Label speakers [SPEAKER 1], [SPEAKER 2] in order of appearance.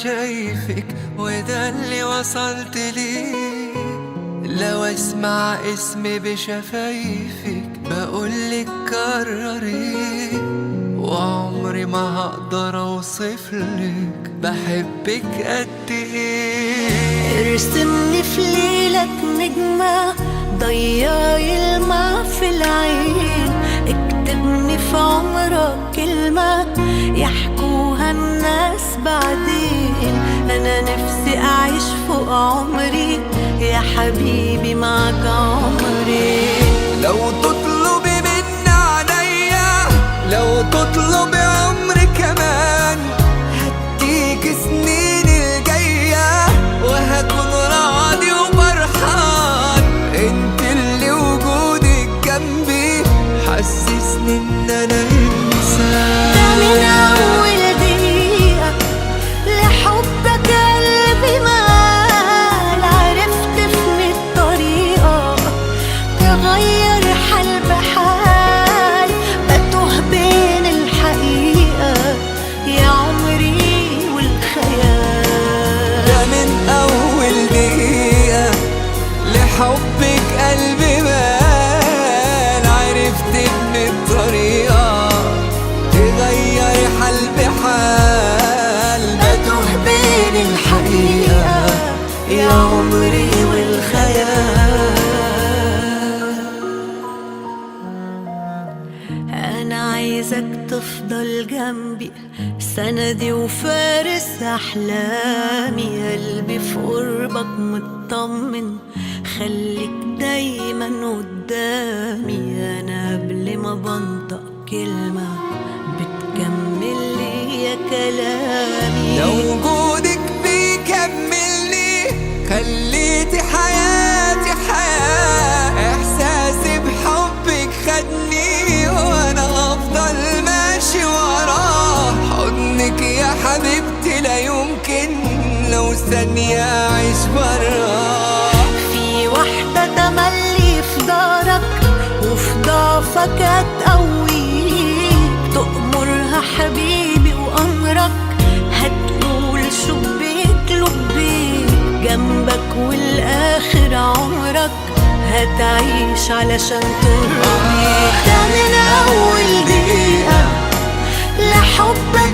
[SPEAKER 1] شايفك وده اللي وصلت ليه. لو اسمع اسمي بشفايفك بقولك كرري، وعمري ما هقدر اوصفلك بحبك قد ايه.
[SPEAKER 2] ارسمني في ليلك نجمة ضيعي الماء في العين، اكتبني في عمرك كلمة يحكوها الناس بعدين. انا نفسي اعيش فوق عمري يا حبيبي معك عمري.
[SPEAKER 1] لو تطلبي مني عليا، لو تطلبي عمري كمان، هديك سنين الجاية وهكون راضي وفرحان. انت اللي وجودك جنبي حسسني ان انا انسان.
[SPEAKER 2] ده من اول دقيقة لحبك قلبي مال، عرفت في الطريقة تغير حال بحال، بتوه بين الحقيقة يا عمري والخيال.
[SPEAKER 1] ده من اول دقيقة لحبك قلبي مال، عرفت ان الطريقة تغير حال بحال،
[SPEAKER 2] بتوه بين الحقيقة يا عمري والخيال. أنا عايزك تفضل جنبي سندي وفارس أحلامي، قلبي في قربك مطمن خليك دايما قدامي. أنا قبل ما بنطق كلمة بتكمل لي يا كلامي.
[SPEAKER 1] لو وجودك بيكملني خليتي حياتي حياة، احساسي بحبك خدني وانا افضل ماشي وراه. حضنك يا حبيبتي لا يمكن لو ثانية اعيش براه.
[SPEAKER 2] في واحدة تملي في دارك وفي ضعفك هتقويك، تأمرها حبيبي وأمرك هتقول شبيك لبيك، جنبك والآخر عمرك هتعيش علشان ترضيك. ده من أول دقيقة لحبك